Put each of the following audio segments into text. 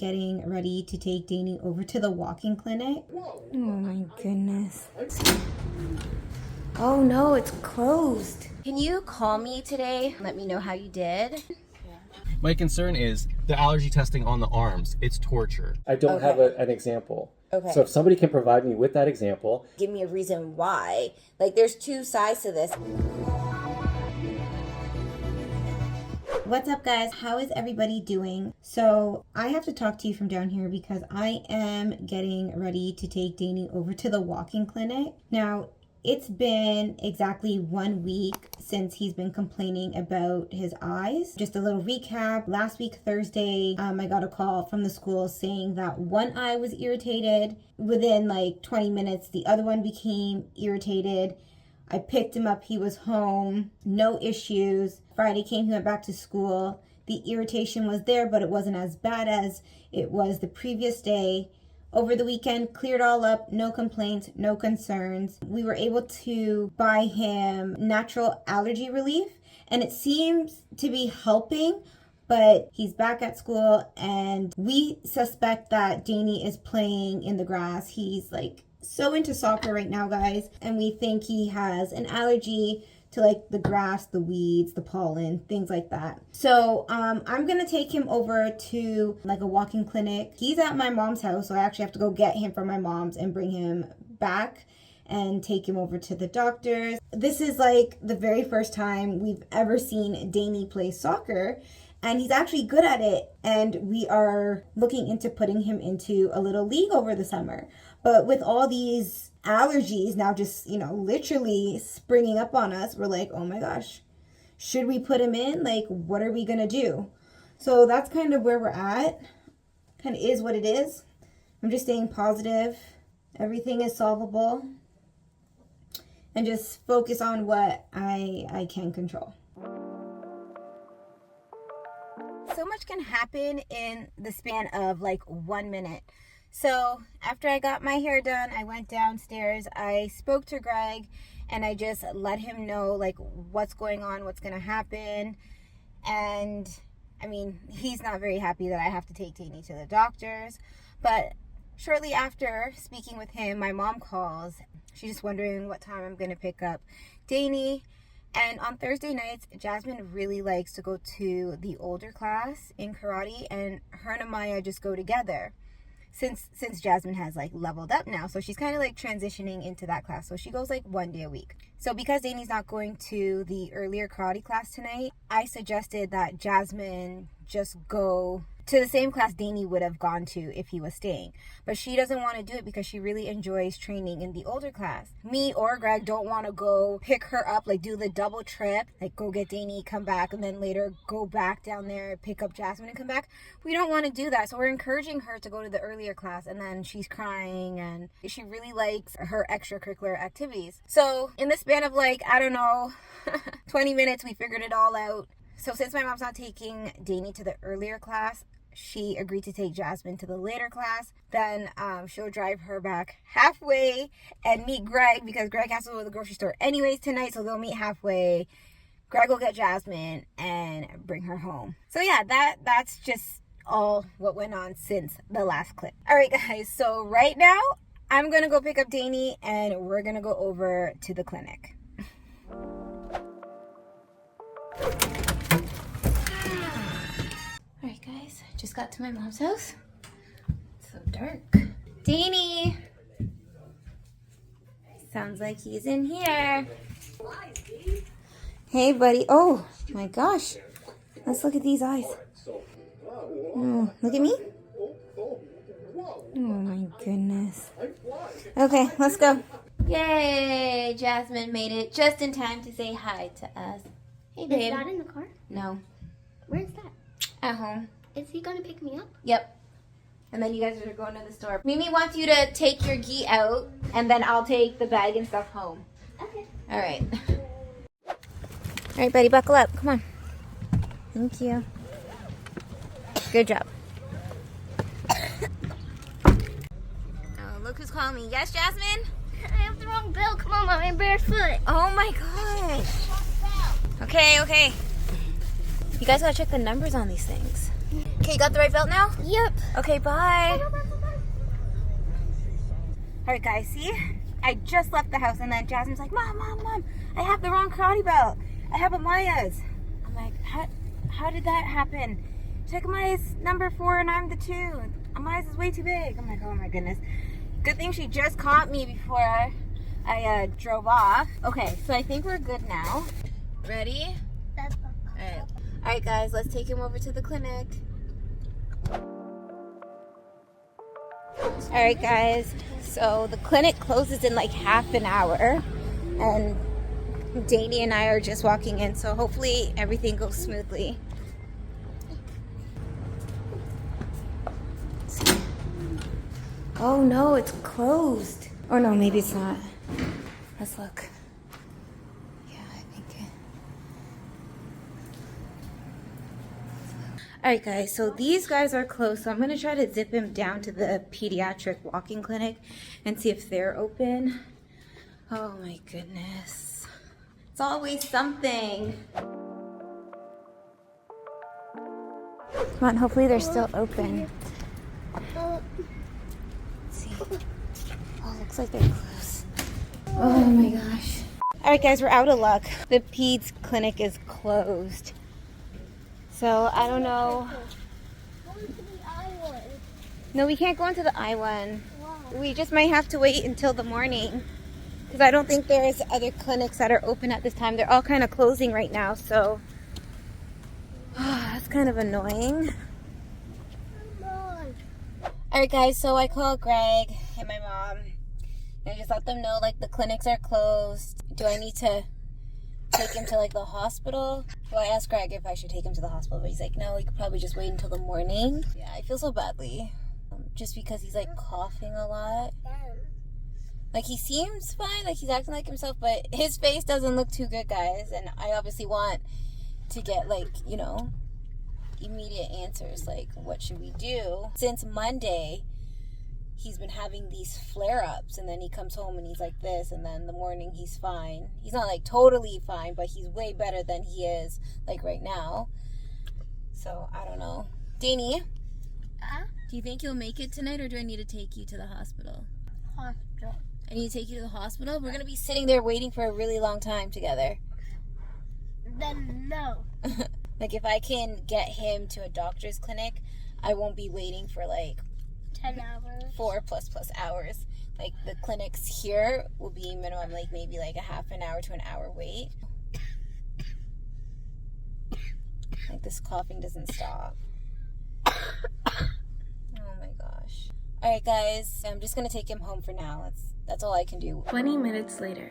getting ready to take Dainy over to the walking clinic. Oh my goodness. Oh no, it's closed. Can you call me today? Let me know how you did. My concern is the allergy testing on the arms. It's torture. I don't have an example. Okay. So if somebody can provide me with that example. Give me a reason why. Like, there's two sides to this. What's up, guys? How is everybody doing? So I have to talk to you from down here because I am getting ready to take Dainy over to the walking clinic. Now, it's been exactly 1 week since he's been complaining about his eyes. Just a little recap. Last week, Thursday, I got a call from the school saying that one eye was irritated. Within like 20 minutes, the other one became irritated. I picked him up. He was home. No issues. Friday came, he went back to school. The irritation was there, but it wasn't as bad as it was the previous day. Over the weekend, cleared all up, no complaints, no concerns. We were able to buy him natural allergy relief, and it seems to be helping, but he's back at school, and we suspect that Dainy is playing in the grass. He's like so into soccer right now, guys, and we think he has an allergy to like the grass, the weeds, the pollen, things like that. So I'm gonna take him over to like a walking clinic. He's at my mom's house, so I actually have to go get him from my mom's and bring him back and take him over to the doctors. This is like the very first time we've ever seen Dainy play soccer, and he's actually good at it, and we are looking into putting him into a little league over the summer. But with all these allergies now just, you know, literally springing up on us, we're like, oh my gosh, should we put him in? Like, what are we gonna do? So that's kind of where we're at. Kind of is what it is. I'm just staying positive. Everything is solvable. And just focus on what I can control. So much can happen in the span of like 1 minute. So after I got my hair done, I went downstairs, I spoke to Greg, and I just let him know like what's going on, what's going to happen. And I mean, he's not very happy that I have to take Dainy to the doctors. But shortly after speaking with him, my mom calls. She's just wondering what time I'm going to pick up Dainy. And on Thursday nights, Jasmine really likes to go to the older class in karate, and her and Amaya just go together. Since Jasmine has like leveled up now, so she's kind of like transitioning into that class, so she goes like 1 day a week. So because Dainy's not going to the earlier karate class tonight, I suggested that Jasmine just go to the same class Dainy would have gone to if he was staying. But she doesn't want to do it because she really enjoys training in the older class. Me or Greg don't want to go pick her up, like do the double trip, like go get Dainy, come back, and then later go back down there, pick up Jasmine and come back. We don't want to do that. So we're encouraging her to go to the earlier class, and then she's crying and she really likes her extracurricular activities. So in the span of like, I don't know, 20 minutes, we figured it all out. So since my mom's not taking Dainy to the earlier class, she agreed to take Jasmine to the later class. Then she'll drive her back halfway and meet Greg, because Greg has to go to the grocery store anyways tonight, so they'll meet halfway. Greg will get Jasmine and bring her home. So yeah, that's just all what went on since the last clip. All right, guys, so right now I'm gonna go pick up Dainy and we're gonna go over to the clinic. Alright guys, just got to my mom's house. It's so dark. Dainy! Sounds like he's in here. Hey buddy. Oh my gosh. Let's look at these eyes. Oh, look at me. Oh my goodness. Okay, let's go. Yay! Jasmine made it just in time to say hi to us. Hey babe. Is Dad in the car? No. Where's that? At home. Is he gonna pick me up? Yep. And then you guys are going to the store. Mimi wants you to take your gi out, and then I'll take the bag and stuff home. Okay. All right. All right, buddy, buckle up. Come on. Thank you. Good job. Oh, look who's calling me. Yes, Jasmine? I have the wrong belt. Come on, Mom, I'm barefoot. Oh my gosh. Okay. You guys gotta check the numbers on these things. Okay, you got the right belt now? Yep. Okay, bye. Alright guys, see? I just left the house and then Jasmine's like, Mom, I have the wrong karate belt. I have Amaya's. I'm like, how did that happen? She's like, Amaya's number 4 and I'm the 2. Amaya's is way too big. I'm like, oh my goodness. Good thing she just caught me before I drove off. Okay, so I think we're good now. Ready? Alright guys, let's take him over to the clinic. Alright guys, so the clinic closes in like half an hour and Dainy and I are just walking in, so hopefully everything goes smoothly. Oh no, it's closed. Or no, maybe it's not. Let's look. Yeah, I think it. Alright guys, so these guys are closed, so I'm going to try to zip him down to the pediatric walk-in clinic and see if they're open. Oh my goodness. It's always something. Come on, hopefully they're still open. Let's see. Oh, looks like they're closed. Oh my gosh. Alright guys, we're out of luck. The peds clinic is closed. So, I don't know. No, we can't go into the I one. We just might have to wait until the morning. Because I don't think there's other clinics that are open at this time. They're all kind of closing right now, so. That's kind of annoying. Alright guys, so I called Greg and my mom. And I just let them know, like, the clinics are closed. Do I need to take him to, like, the hospital? Well, I asked Greg if I should take him to the hospital, but he's like, no, he could probably just wait until the morning. Yeah, I feel so badly. Just because he's, like, coughing a lot. Like, he seems fine, like, he's acting like himself, but his face doesn't look too good, guys. And I obviously want to get, like, you know, immediate answers. Like, what should we do? Since Monday, he's been having these flare-ups, and then he comes home and he's like this, and then the morning he's fine. He's not, like, totally fine, but he's way better than he is, like, right now. So, I don't know. Dainy, do you think you'll make it tonight, or do I need to take you to the hospital? Hospital. I need to take you to the hospital? We're going to be sitting there waiting for a really long time together. Then no. Like, if I can get him to a doctor's clinic, I won't be waiting for, like, 10 hours. 4+ hours. Like, the clinics here will be minimum, like, maybe, like, a half an hour to an hour wait. Like, this coughing doesn't stop. Oh my gosh. Alright guys, I'm just gonna take him home for now. That's all I can do. 20 minutes later.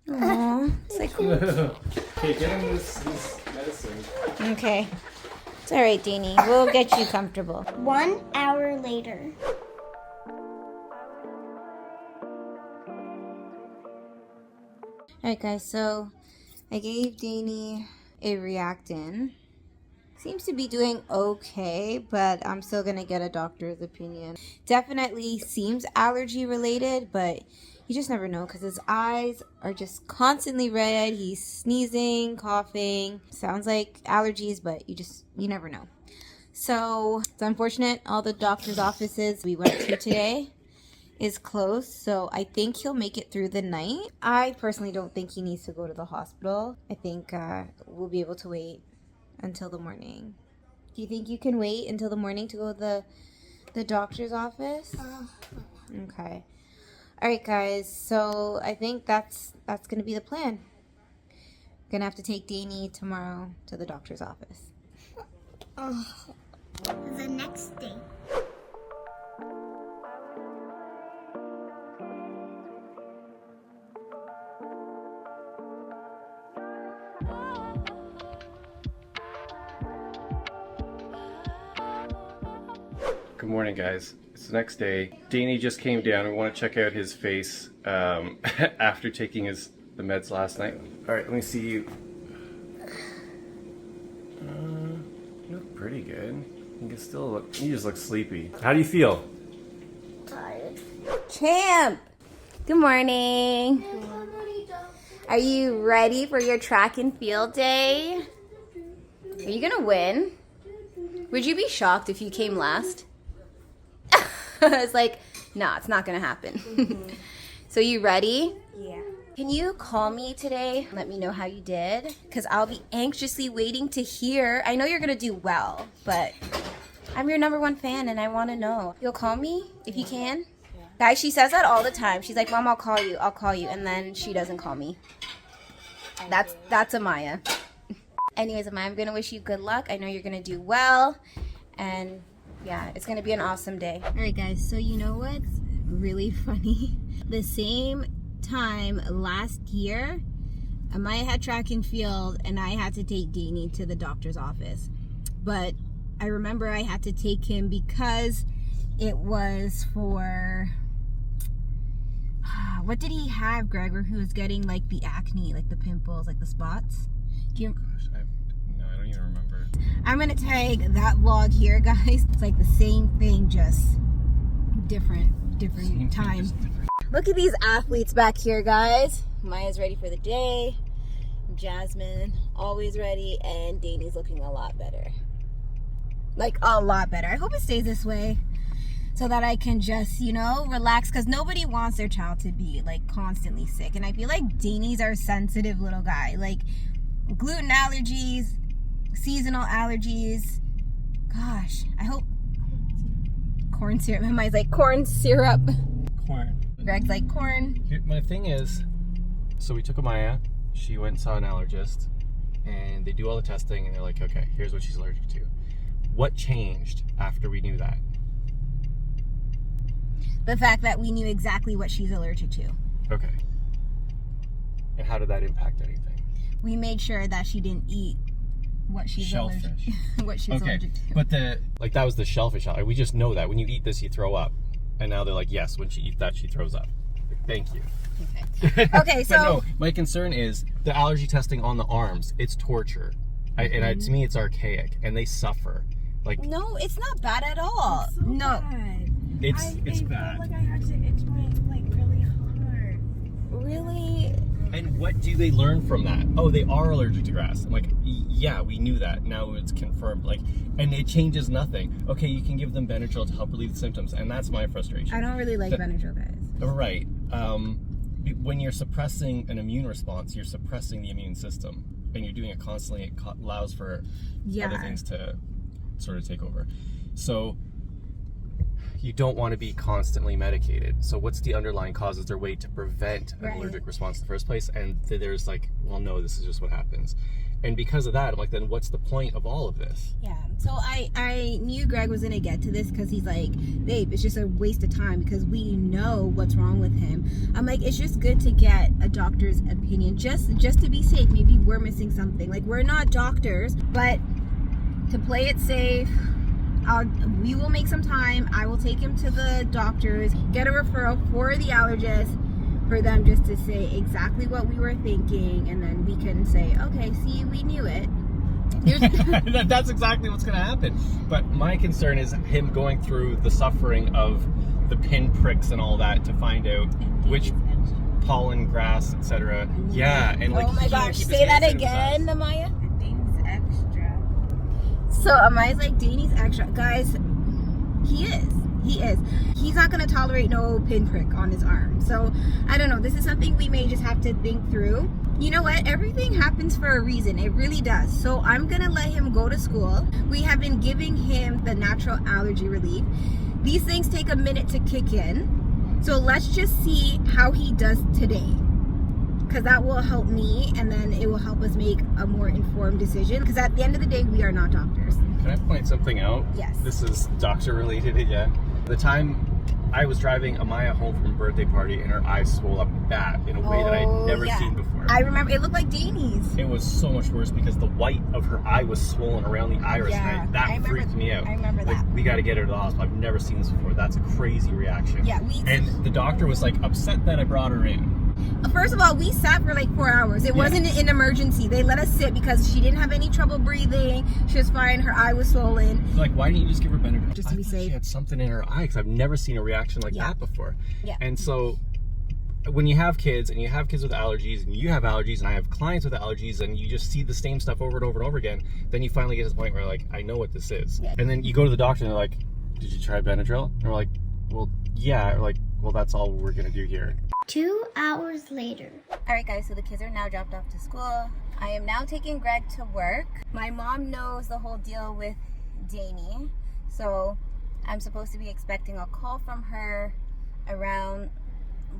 Aww, it's like cool. Okay, get him this medicine. Okay. It's alright, Dainy. We'll get you comfortable. 1 hour later. Alright guys, so I gave Dainy a Reactin. Seems to be doing okay, but I'm still gonna get a doctor's opinion. Definitely seems allergy related, but you just never know because his eyes are just constantly red. He's sneezing, coughing. Sounds like allergies, but you never know. So it's unfortunate. All the doctor's offices we went to today is closed, so I think he'll make it through the night. I personally don't think he needs to go to the hospital. I think we'll be able to wait until the morning. Do you think you can wait until the morning to go to the doctor's office? Okay. Alright guys, so I think that's gonna be the plan. Gonna have to take Dainy tomorrow to the doctor's office. The next day. Good morning, guys. It's the next day. Dainy just came down. We want to check out his face after taking the meds last night. All right, let me see you. You look pretty good. You can still look. You just look sleepy. How do you feel? Tired. Champ! Good morning. Are you ready for your track and field day? Are you gonna win? Would you be shocked if you came last? It's like, nah, it's not gonna happen. So you ready? Yeah. Can you call me today? Let me know how you did, because I'll be anxiously waiting to hear. I know you're gonna do well, but I'm your #1 fan and I wanna know. You'll call me if you can? Yeah. Guys, she says that all the time. She's like, Mom, I'll call you, and then she doesn't call me. That's Amaya. Anyways, Amaya, I'm gonna wish you good luck. I know you're gonna do well, and yeah, it's gonna be an awesome day. All right, guys, so you know what's really funny? The same time last year, Amaya had track and field, and I had to take Dainy to the doctor's office. But I remember I had to take him because it was for... What did he have, Greg, where he was getting like the acne, like the pimples, like the spots? Do you... No, I don't even remember. I'm gonna tag that vlog here, guys. It's like the same thing, just different time. Look at these athletes back here, guys. Maya's ready for the day. Jasmine, always ready. And Dainy's looking a lot better. Like, a lot better. I hope it stays this way so that I can just, you know, relax. Because nobody wants their child to be, like, constantly sick. And I feel like Dainy's our sensitive little guy. Like, gluten allergies, seasonal allergies. Gosh, I hope... Corn syrup. Maya's like, corn syrup. Corn. Greg's like, corn. My thing is, so we took Amaya, she went and saw an allergist, and they do all the testing, and they're like, okay, here's what she's allergic to. What changed after we knew that? The fact that we knew exactly what she's allergic to. Okay. And how did that impact anything? We made sure that she didn't eat what she's allergic allergic to. But that was the shellfish. We just know that when you eat this, you throw up. And now they're like, yes, when she eats that, she throws up. Thank you. Okay. Okay, so... But no, my concern is the allergy testing on the arms. It's torture. To me, it's archaic. And they suffer. Like, no, it's not bad at all. It's so no. Bad. It's bad. I felt like I had to itch my, like, really hard. Really? And what do they learn from that? Oh, they are allergic to grass. I'm like, yeah, we knew that. Now it's confirmed. Like, and it changes nothing. Okay, you can give them Benadryl to help relieve the symptoms, and that's my frustration. I don't really like Benadryl, guys. Right. When you're suppressing an immune response, you're suppressing the immune system, and you're doing it constantly. It allows for other things to sort of take over. So you don't want to be constantly medicated. So what's the underlying cause? Is there a way to prevent an allergic response in the first place? And there's like, well, no, this is just what happens. And because of that, I'm like, then what's the point of all of this? Yeah. So I knew Greg was going to get to this because he's like, babe, it's just a waste of time because we know what's wrong with him. I'm like, it's just good to get a doctor's opinion just to be safe. Maybe we're missing something. Like, we're not doctors, but to play it safe, we will make some time. I will take him to the doctors, get a referral for the allergist, for them just to say exactly what we were thinking, and then we can say, okay, see, we knew it. That's exactly what's going to happen. But my concern is him going through the suffering of the pin pricks and all that to find out which pollen, grass, etc. Yeah, and like, oh my gosh, say that again, Amaya. Dainy's extra. So Amaya's like, Dainy's extra. Guys, he is. He's not going to tolerate no pinprick on his arm. So, I don't know. This is something we may just have to think through. You know what? Everything happens for a reason. It really does. So, I'm going to let him go to school. We have been giving him the natural allergy relief. These things take a minute to kick in. So, let's just see how he does today. Because that will help me, and then it will help us make a more informed decision. Because at the end of the day, we are not doctors. Can I point something out? Yes. This is doctor related again. The time I was driving Amaya home from a birthday party and her eyes swole up bad in a way that I'd never seen before. I remember, it looked like Dainy's. It was so much worse because the white of her eye was swollen around the iris, and that freaked me out. I remember that. We got to get her to the hospital. I've never seen this before. That's a crazy reaction. Yeah, and the doctor was like upset that I brought her in. First of all, we sat for like 4 hours. It wasn't an emergency. They let us sit because she didn't have any trouble breathing. She was fine. Her eye was swollen. Like, why didn't you just give her Benadryl? Just to be safe. She had something in her eye because I've never seen a reaction like that before. Yeah. And so when you have kids and you have kids with allergies and you have allergies and I have clients with allergies and you just see the same stuff over and over and over again, then you finally get to the point where like, I know what this is. Yeah. And then you go to the doctor and they're like, did you try Benadryl? And we're like, well, yeah. Or like, well, that's all we're gonna do here. 2 hours later. All right, guys, so the kids are now dropped off to school. I am now taking Greg to work. My mom knows the whole deal with Dainy, so I'm supposed to be expecting a call from her around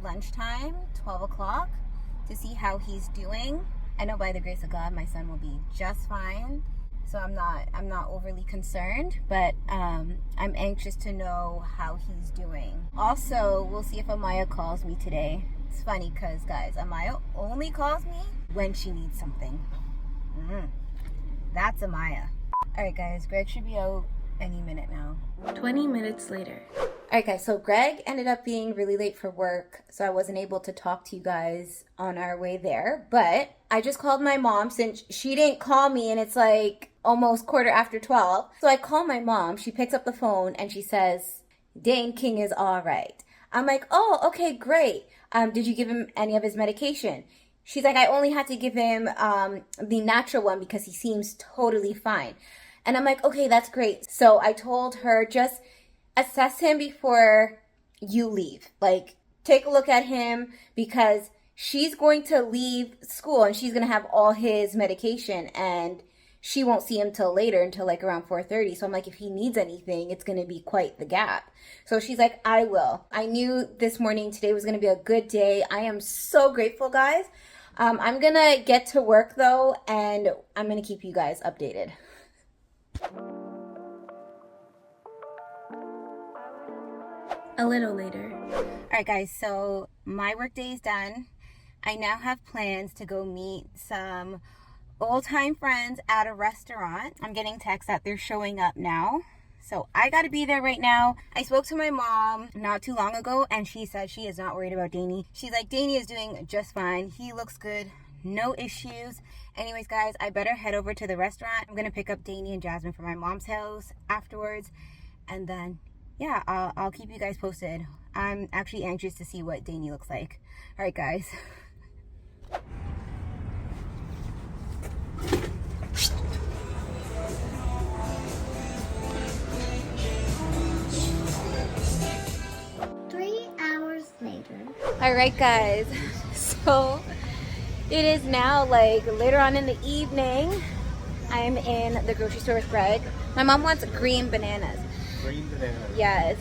lunchtime, 12 o'clock, to see how he's doing. I know by the grace of God, my son will be just fine. So I'm not overly concerned, but I'm anxious to know how he's doing. Also, we'll see if Amaya calls me today. It's funny because, guys, Amaya only calls me when she needs something. That's Amaya. All right, guys, Greg should be out any minute now. 20 minutes later. All right, guys, so Greg ended up being really late for work, so I wasn't able to talk to you guys on our way there. But I just called my mom since she didn't call me, and it's like almost 12:15. So I call my mom. She picks up the phone, and she says, Dane King is all right. I'm like, oh, okay, great. Did you give him any of his medication? She's like, I only had to give him the natural one because he seems totally fine. And I'm like, okay, that's great. So I told her, just assess him before you leave. Like, take a look at him because she's going to leave school and she's going to have all his medication and she won't see him till later, until like around 4:30. So I'm like, if he needs anything, it's going to be quite the gap. So she's like, I will. I knew this morning, today was going to be a good day. I am so grateful, guys. I'm going to get to work though, and I'm going to keep you guys updated. A little later. All right, guys, so my work day is done. I now have plans to go meet some old-time friends at a restaurant. I'm getting texts that they're showing up now. So I got to be there right now. I spoke to my mom not too long ago, and she said she is not worried about Dainy. She's like, Dainy is doing just fine. He looks good. No issues. Anyways, guys, I better head over to the restaurant. I'm going to pick up Dainy and Jasmine from my mom's house afterwards. And then, yeah, I'll keep you guys posted. I'm actually anxious to see what Dainy looks like. All right, guys. All right, guys, so it is now like later on in the evening. I am in the grocery store with Greg. My mom wants green bananas. Green bananas. Yes.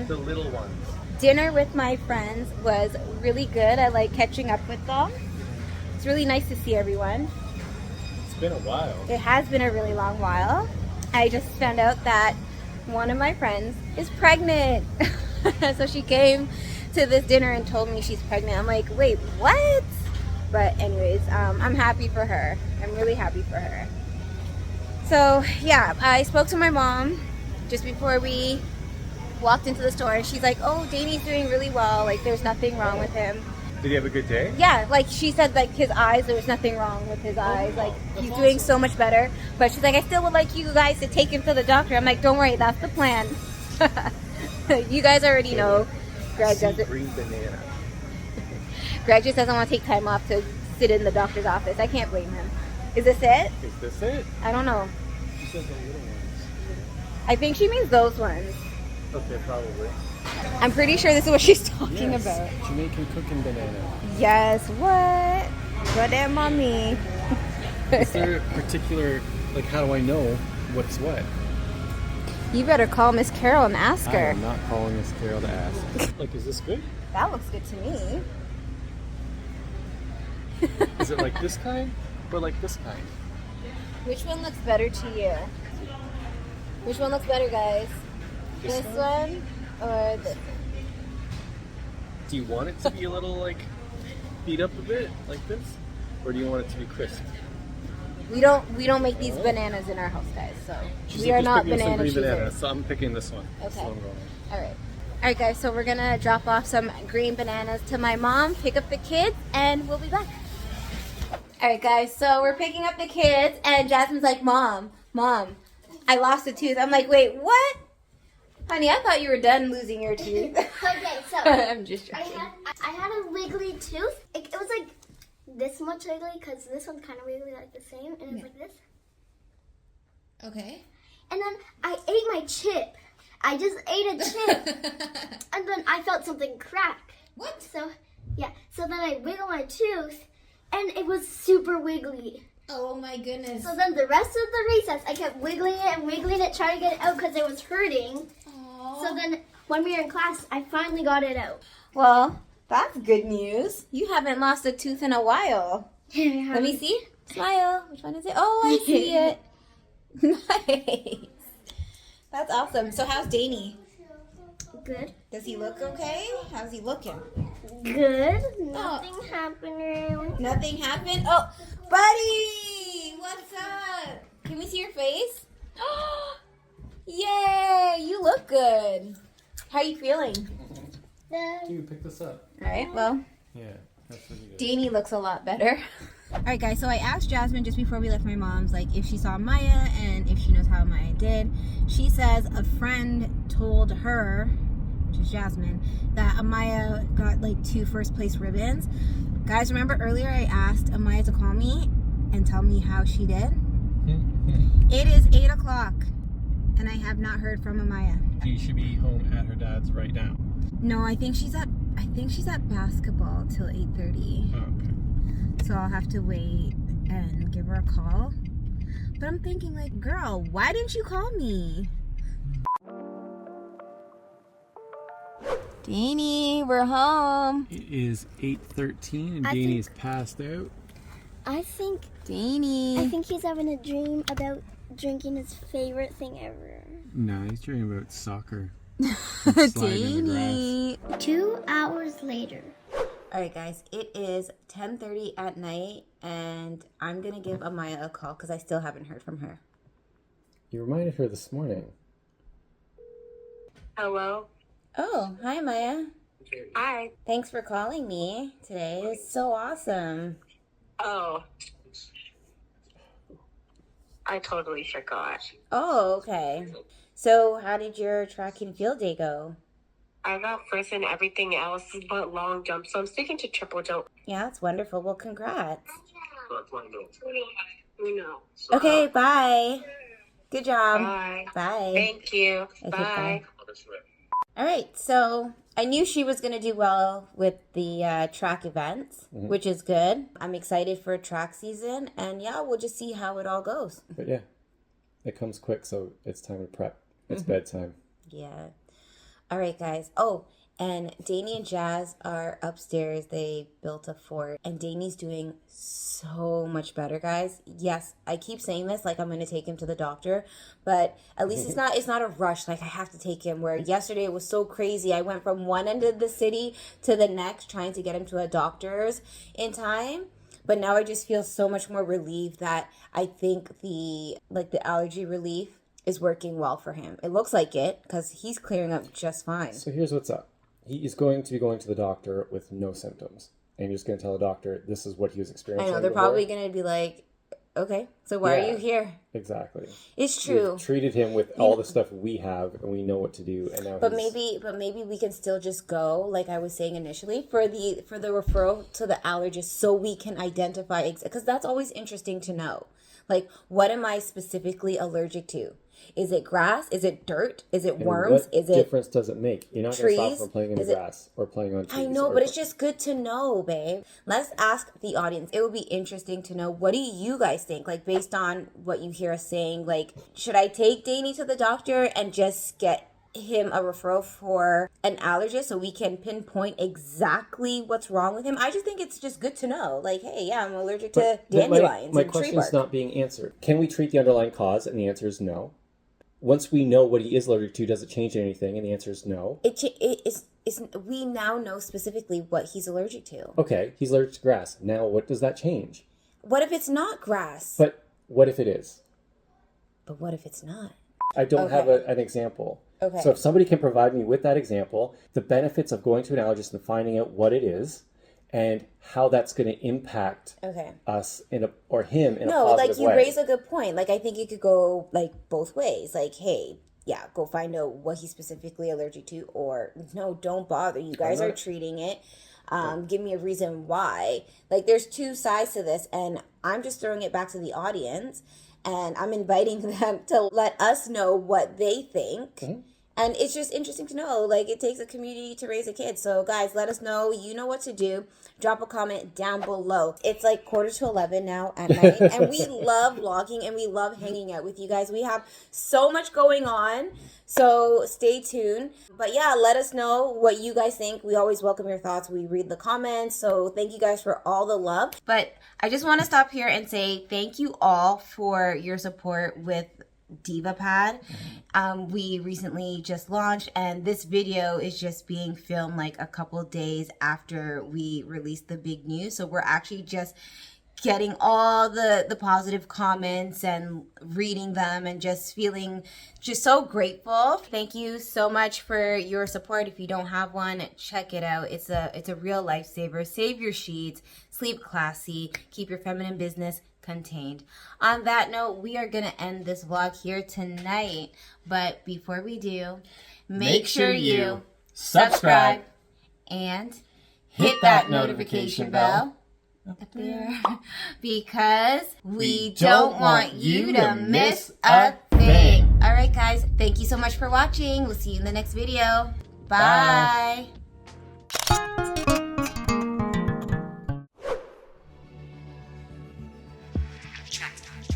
The little ones. Dinner with my friends was really good. I like catching up with them. It's really nice to see everyone. It's been a while. It has been a really long while. I just found out that one of my friends is pregnant. So she came to this dinner and told me she's pregnant. I'm like, wait, what? But anyways, I'm happy for her. I'm really happy for her. So yeah, I spoke to my mom just before we walked into the store, and she's like, oh, Dainy's doing really well. Like, there's nothing wrong with him. Did he have a good day? Yeah, like she said, like his eyes, there was nothing wrong with his eyes. Like, he's doing so much better. But she's like, I still would like you guys to take him to the doctor. I'm like, don't worry, that's the plan. You guys already know. Greg doesn't. Green banana. Greg just doesn't want to take time off to sit in the doctor's office. I can't blame him. Is this it? Is this it? I don't know. She said the little ones. I think she means those ones. Okay, probably. I'm pretty sure this is what she's talking about. Jamaican cooking banana. Yes, what? Go there, mommy. Is there a particular, like, how do I know what's what? You better call Miss Carol and ask her. I am not calling Miss Carol to ask. Like, is this good? That looks good to me. Is it like this kind or like this kind? Which one looks better to you? Which one looks better, guys? This one or this one? Do you want it to be a little, like, beat up a bit, like this? Or do you want it to be crisp? We don't make these bananas in our house, guys. So we are not banana choosers. So I'm picking this one. Okay. All right, guys. So we're gonna drop off some green bananas to my mom, pick up the kids, and we'll be back. All right, guys. So we're picking up the kids, and Jasmine's like, "Mom, I lost a tooth." I'm like, "Wait, what? Honey, I thought you were done losing your teeth. Okay, so I'm just I joking. had a wiggly tooth. It was like this much wiggly because this one's kind of wiggly, like the same, and it's like this. Okay. And then I ate my chip. I just ate a chip, and then I felt something crack. What? So yeah. So then I wiggled my tooth, and it was super wiggly. Oh my goodness. So then the rest of the recess, I kept wiggling it and wiggling it, trying to get it out because it was hurting. Aww. So then when we were in class, I finally got it out. Well, that's good news. You haven't lost a tooth in a while. Let me see. Smile. Which one is it? Oh, I see it. Nice. That's awesome. So how's Dainy? Good. Does he look okay? How's he looking? Good. Nothing happening. Nothing happened? Oh, buddy! What's up? Can we see your face? Yay! You look good. How are you feeling? Dude, pick this up. All right, well, Yeah, that's what you Dainy looks a lot better. All right, guys, so I asked Jasmine just before we left my mom's, like, if she saw Maya and if she knows how Maya did. She says a friend told her, which is Jasmine, that Amaya got, like, 2 first-place ribbons. Guys, remember earlier I asked Amaya to call me and tell me how she did? It is 8 o'clock, and I have not heard from Amaya. She should be home at her dad's right now. No, I think she's at basketball till 8:30. Oh, okay. So I'll have to wait and give her a call. But I'm thinking, like, girl, why didn't you call me? Dainy, we're home. It is 8:13 and I Dainy think- is passed out. I think Dainy. he's having a dream about drinking his favorite thing ever. No, he's dreaming about soccer. Sliding in the Dainy. 2 hours later. All right, guys, it is 10:30 at night, and I'm going to give Amaya a call because I still haven't heard from her. You reminded her this morning. Hello. Oh, hi, Amaya. Hi. Thanks for calling me today. It's so awesome. Oh. I totally forgot. Oh, okay. So how did your track and field day go? I got first in everything else but long jump, so I'm sticking to triple jump. Yeah, that's wonderful. Well, congrats. No. Okay, bye. Good job. Bye. Bye. Thank you. Okay, Bye. All right, so I knew she was going to do well with the track events, which is good. I'm excited for track season, and yeah, we'll just see how it all goes. But yeah, it comes quick, so it's time to prep. It's bedtime. Yeah. All right, guys. Oh, and Dainy and Jazz are upstairs. They built a fort, and Dainy's doing so much better, guys. Yes, I keep saying this like I'm going to take him to the doctor, but at least it's not a rush. Like I have to take him. Where yesterday it was so crazy. I went from one end of the city to the next trying to get him to a doctor's in time. But now I just feel so much more relieved that I think the allergy relief is working well for him. It looks like it because he's clearing up just fine. So here's what's up. He is going to be going to the doctor with no symptoms. And you're just going to tell the doctor this is what he was I experiencing. know, they're before. probably going to be like, okay, so why are you here? Exactly. It's true. We've treated him with all the stuff we have, and we know what to do. And now But maybe we can still just go, like I was saying initially, for the referral to the allergist so we can identify, because that's always interesting to know. Like, what am I specifically allergic to? Is it grass? Is it dirt? Is it worms? What Is it difference does it make? You're not going to trees? stop from playing in the Is it- grass or playing on trees. I know, or- but it's just good to know, babe. Let's ask the audience. It would be interesting to know, what do you guys think? Like, based on what you hear us saying, like, should I take Dainy to the doctor and just get him a referral for an allergist so we can pinpoint exactly what's wrong with him? I just think it's just good to know. Like, hey, yeah, I'm allergic to But dandelions my and tree question bark. is not being answered. Can we treat the underlying cause? And the answer is no. Once we know what he is allergic to, does it change anything? And the answer is no. We now know specifically what he's allergic to. Okay, he's allergic to grass. Now, what does that change? What if it's not grass? But what if it is? But what if it's not? I don't have Okay. an example. Okay. So if somebody can provide me with that example, the benefits of going to an allergist and finding out what it is, and how that's going to impact Okay. us or him in a No, positive like you way. raise a good point. Like I think it could go like both ways. Like, hey, yeah, go find out what he's specifically allergic to, or no, don't bother. You guys are treating it. Give me a reason why. Like, there's two sides to this, and I'm just throwing it back to the audience, and I'm inviting them to let us know what they think. Mm-hmm. And it's just interesting to know, like, it takes a community to raise a kid. So, guys, let us know. You know what to do. Drop a comment down below. It's like 10:45 now at night. And we love vlogging and we love hanging out with you guys. We have so much going on. So, stay tuned. But, yeah, let us know what you guys think. We always welcome your thoughts. We read the comments. So, thank you guys for all the love. But I just want to stop here and say thank you all for your support with DIVA Pad. We recently just launched, and this video is just being filmed like a couple days after we released the big news. So we're actually just getting all the positive comments and reading them and just feeling just so grateful. Thank you so much for your support. If you don't have one, check it out. It's a real lifesaver. Save your sheets, sleep classy, keep your feminine business contained. On that note, we are gonna end this vlog here tonight, but before we do, make sure you subscribe and hit that notification bell up there, because we don't want you to miss a thing. All right, guys, thank you so much for watching. We'll see you in the next video. Bye. Chantel